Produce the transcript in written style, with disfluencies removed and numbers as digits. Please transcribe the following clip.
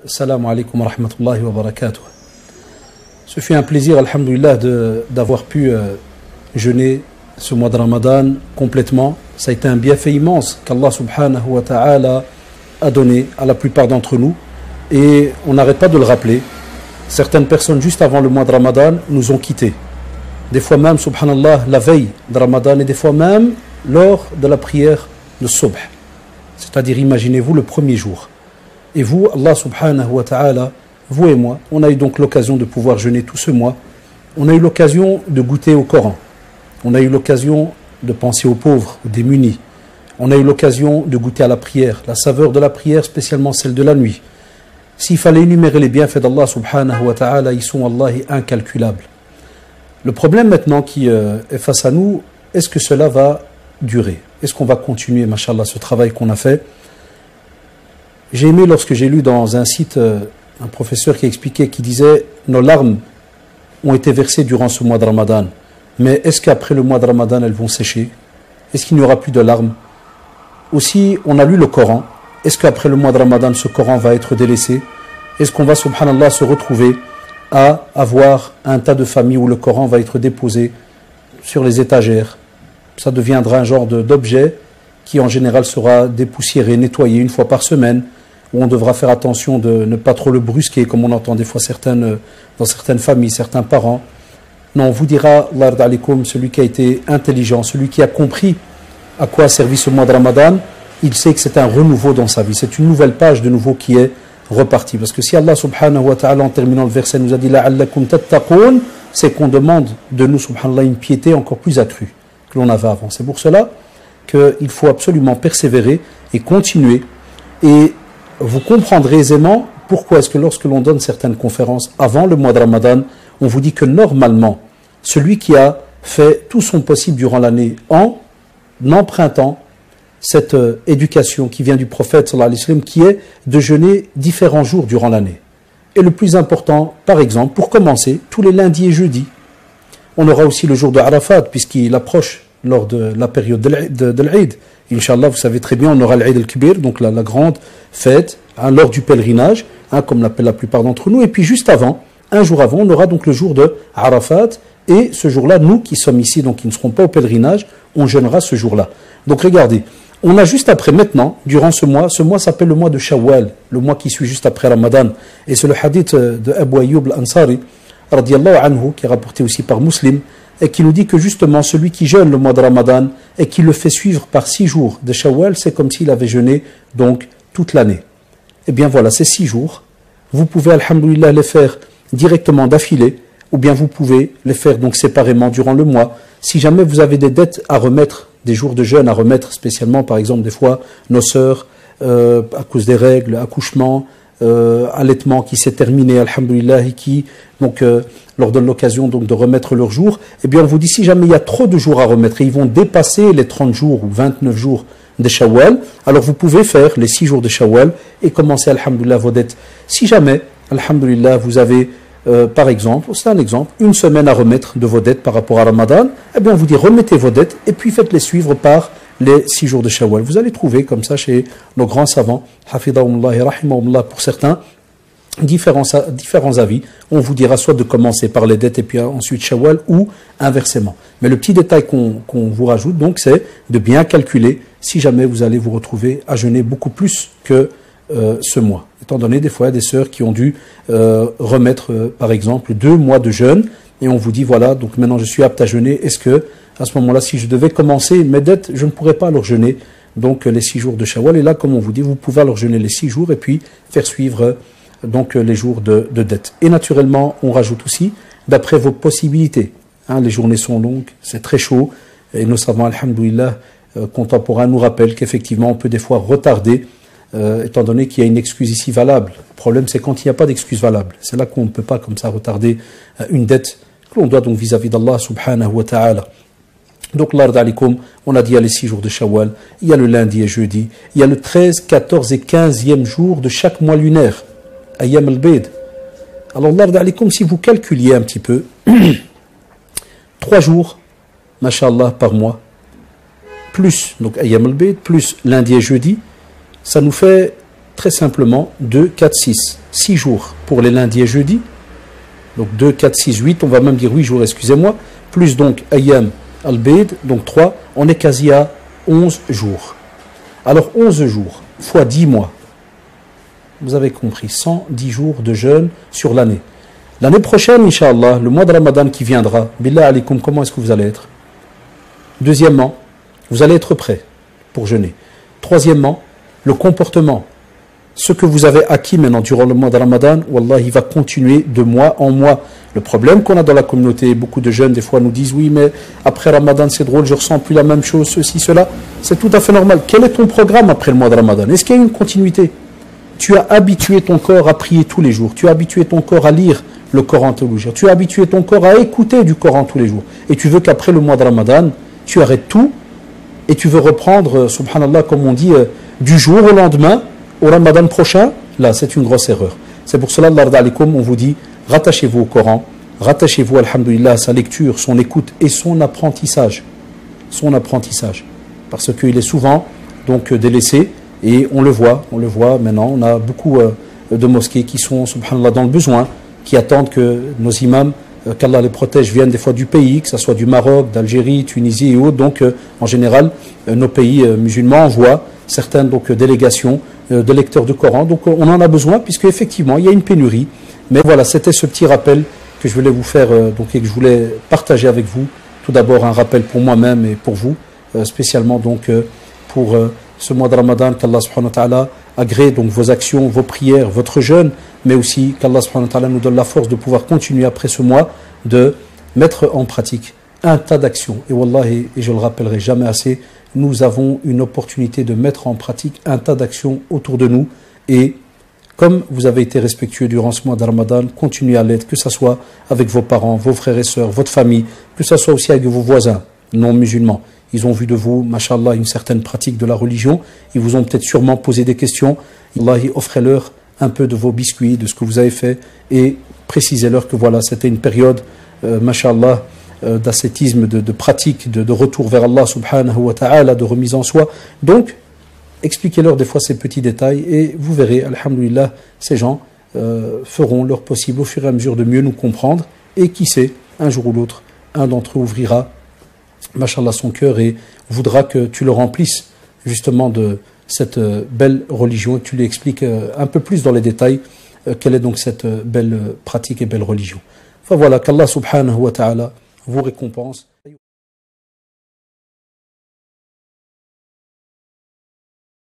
Assalamu alaikum wa rahmatullahi wa barakatuh. Ce fut un plaisir, alhamdulillah, d'avoir pu jeûner ce mois de Ramadan complètement. Ça a été un bienfait immense qu'Allah subhanahu wa ta'ala a donné à la plupart d'entre nous. Et on n'arrête pas de le rappeler. Certaines personnes, juste avant le mois de Ramadan, nous ont quittés. Des fois même, subhanallah, la veille de Ramadan et des fois même lors de la prière de Subh. C'est-à-dire, imaginez-vous le premier jour. Et vous, Allah subhanahu wa ta'ala, vous et moi, on a eu donc l'occasion de pouvoir jeûner tout ce mois. On a eu l'occasion de goûter au Coran. On a eu l'occasion de penser aux pauvres, aux démunis. On a eu l'occasion de goûter à la prière, la saveur de la prière, spécialement celle de la nuit. S'il fallait énumérer les bienfaits d'Allah subhanahu wa ta'ala, ils sont, wallahi, incalculables. Le problème maintenant qui est face à nous, est-ce que cela va durer? Est-ce qu'on va continuer, mashallah, ce travail qu'on a fait? J'ai aimé lorsque j'ai lu dans un site un professeur qui expliquait, qui disait « Nos larmes ont été versées durant ce mois de Ramadan, mais est-ce qu'après le mois de Ramadan, elles vont sécher? Est-ce qu'il n'y aura plus de larmes? Aussi, on a lu le Coran. Est-ce qu'après le mois de Ramadan, ce Coran va être délaissé? Est-ce qu'on va, subhanallah, se retrouver à avoir un tas de familles où le Coran va être déposé sur les étagères? Ça deviendra un genre d'objet qui en général sera dépoussiéré, nettoyé une fois par semaine, où on devra faire attention de ne pas trop le brusquer, comme on entend des fois dans certaines familles, certains parents. Non, on vous dira, Allah alaikum, celui qui a été intelligent, celui qui a compris à quoi a servi ce mois de Ramadan, il sait que c'est un renouveau dans sa vie, c'est une nouvelle page de nouveau qui est repartie. Parce que si Allah subhanahu wa ta'ala, en terminant le verset, nous a dit « La'allakum tattaqoun », c'est qu'on demande de nous, subhanallah, une piété encore plus accrue que l'on avait avant. C'est pour cela qu'il faut absolument persévérer et continuer. Et vous comprendrez aisément pourquoi est-ce que lorsque l'on donne certaines conférences avant le mois de Ramadan, on vous dit que normalement, celui qui a fait tout son possible durant l'année en empruntant cette éducation qui vient du prophète sallallahu alayhi wa sallam, qui est de jeûner différents jours durant l'année. Et le plus important, par exemple, pour commencer, tous les lundis et jeudis. On aura aussi le jour de Arafat, puisqu'il approche lors de la période de l'Eid. Inch'Allah, vous savez très bien, on aura l'Eid al-Kibir, donc la grande fête, lors du pèlerinage, comme l'appellent la plupart d'entre nous. Et puis juste avant, un jour avant, on aura donc le jour de Arafat. Et ce jour-là, nous qui sommes ici, donc qui ne seront pas au pèlerinage, on jeûnera ce jour-là. Donc regardez, on a juste après maintenant, durant ce mois s'appelle le mois de Shawwal, le mois qui suit juste après Ramadan. Et c'est le hadith de Abu Ayyub al-Ansari, radiyallahu anhu, qui est rapporté aussi par Muslim, et qui nous dit que justement celui qui jeûne le mois de Ramadan et qui le fait suivre par 6 jours de Shawwal, c'est comme s'il avait jeûné donc toute l'année. Et bien voilà, ces 6 jours, vous pouvez alhamdoulilah les faire directement d'affilée, ou bien vous pouvez les faire donc séparément durant le mois. Si jamais vous avez des dettes à remettre, des jours de jeûne à remettre, spécialement par exemple des fois nos sœurs, à cause des règles, accouchement, allaitement qui s'est terminé, alhamdoulilah, et qui donc leur donne l'occasion donc de remettre leurs jours, eh bien on vous dit si jamais il y a trop de jours à remettre et ils vont dépasser les 30 jours ou 29 jours de Shawwal, alors vous pouvez faire les 6 jours de Shawwal et commencer alhamdoulilah vos dettes. Si jamais, alhamdoulilah, vous avez par exemple, c'est un exemple, une semaine à remettre de vos dettes par rapport à Ramadan, eh bien on vous dit remettez vos dettes et puis faites-les suivre par les 6 jours de Shawwal. Vous allez trouver comme ça chez nos grands savants, hafidahumullah et rahimahumullah pour certains, différents avis. On vous dira soit de commencer par les dettes et puis ensuite Shawwal ou inversement. Mais le petit détail qu'on vous rajoute donc c'est de bien calculer si jamais vous allez vous retrouver à jeûner beaucoup plus que ce mois. Étant donné des fois des sœurs qui ont dû remettre par exemple 2 mois de jeûne et on vous dit voilà donc maintenant je suis apte à jeûner, est-ce que à ce moment-là si je devais commencer mes dettes je ne pourrais pas alors jeûner donc les 6 jours de Shawwal et là comme on vous dit vous pouvez alors jeûner les 6 jours et puis faire suivre donc les jours de dette. Et naturellement on rajoute aussi d'après vos possibilités, les journées sont longues, c'est très chaud et nos savants alhamdoulilah contemporains nous rappellent qu'effectivement on peut des fois retarder étant donné qu'il y a une excuse ici valable. Le problème, c'est quand il n'y a pas d'excuse valable. C'est là qu'on ne peut pas comme ça retarder une dette que l'on doit donc vis-à-vis d'Allah subhanahu wa ta'ala. Donc, l'ard alikum, on a dit il y a les 6 jours de Shawwal, il y a le lundi et jeudi, il y a le 13, 14 et 15e jour de chaque mois lunaire, Ayyam al-Bayd. Alors, l'ard alikum, si vous calculiez un petit peu, 3 jours, mashallah, par mois, plus, donc Ayyam al-Bayd, plus lundi et jeudi, ça nous fait très simplement 2, 4, 6. 6 jours pour les lundis et jeudis. Donc 2, 4, 6, 8, on va même dire 8 jours, excusez-moi. Plus donc Ayyam al-Bayd, donc 3, on est quasi à 11 jours. Alors 11 jours fois 10 mois, vous avez compris, 110 jours de jeûne sur l'année. L'année prochaine, Inch'Allah, le mois de Ramadan qui viendra, Billah alaikum, comment est-ce que vous allez être? Deuxièmement, vous allez être prêt pour jeûner. Troisièmement, le comportement. Ce que vous avez acquis maintenant durant le mois de Ramadan, Wallah, il va continuer de mois en mois. Le problème qu'on a dans la communauté, beaucoup de jeunes des fois nous disent oui, mais après Ramadan c'est drôle, je ressens plus la même chose, ceci, cela. C'est tout à fait normal. Quel est ton programme après le mois de Ramadan? Est-ce qu'il y a une continuité? Tu as habitué ton corps à prier tous les jours. Tu as habitué ton corps à lire le Coran tous les jours. Tu as habitué ton corps à écouter du Coran tous les jours. Et tu veux qu'après le mois de Ramadan, tu arrêtes tout et tu veux reprendre, subhanallah, comme on dit, du jour au lendemain, au Ramadan prochain. Là, c'est une grosse erreur. C'est pour cela, Allah alaikum, on vous dit, rattachez-vous au Coran, rattachez-vous, alhamdoulilah, à sa lecture, son écoute et son apprentissage. Son apprentissage. Parce qu'il est souvent donc délaissé. Et on le voit maintenant, on a beaucoup de mosquées qui sont, subhanallah, dans le besoin, qui attendent que nos imams, qu'Allah les protège, viennent des fois du pays, que ce soit du Maroc, d'Algérie, Tunisie et autres. Donc, en général, nos pays musulmans envoient certaines donc, délégations de lecteurs de Coran. Donc, on en a besoin, puisque effectivement, il y a une pénurie. Mais voilà, c'était ce petit rappel que je voulais vous faire donc, et que je voulais partager avec vous. Tout d'abord, un rappel pour moi-même et pour vous, spécialement donc pour ce mois de Ramadan, qu'Allah subhanahu wa ta'ala agrée donc vos actions, vos prières, votre jeûne, mais aussi qu'Allah subhanahu wa ta'ala nous donne la force de pouvoir continuer après ce mois de mettre en pratique un tas d'actions. Et wallahi, et je le rappellerai jamais assez, nous avons une opportunité de mettre en pratique un tas d'actions autour de nous. Et comme vous avez été respectueux durant ce mois de Ramadan, continuez à l'être, que ce soit avec vos parents, vos frères et sœurs, votre famille, que ce soit aussi avec vos voisins non musulmans. Ils ont vu de vous, mashallah, une certaine pratique de la religion. Ils vous ont peut-être sûrement posé des questions. Wallahi, offrez-leur un peu de vos biscuits, de ce que vous avez fait, et précisez-leur que voilà, c'était une période, mashallah, d'ascétisme, de pratique, de retour vers Allah subhanahu wa ta'ala, de remise en soi. Donc, expliquez-leur des fois ces petits détails, et vous verrez, alhamdulillah, ces gens feront leur possible au fur et à mesure de mieux nous comprendre, et qui sait, un jour ou l'autre, un d'entre eux ouvrira mashallah son cœur et voudra que tu le remplisses justement de cette belle religion et que tu lui expliques un peu plus dans les détails quelle est donc cette belle pratique et belle religion. Enfin voilà, qu'Allah subhanahu wa ta'ala vous récompense.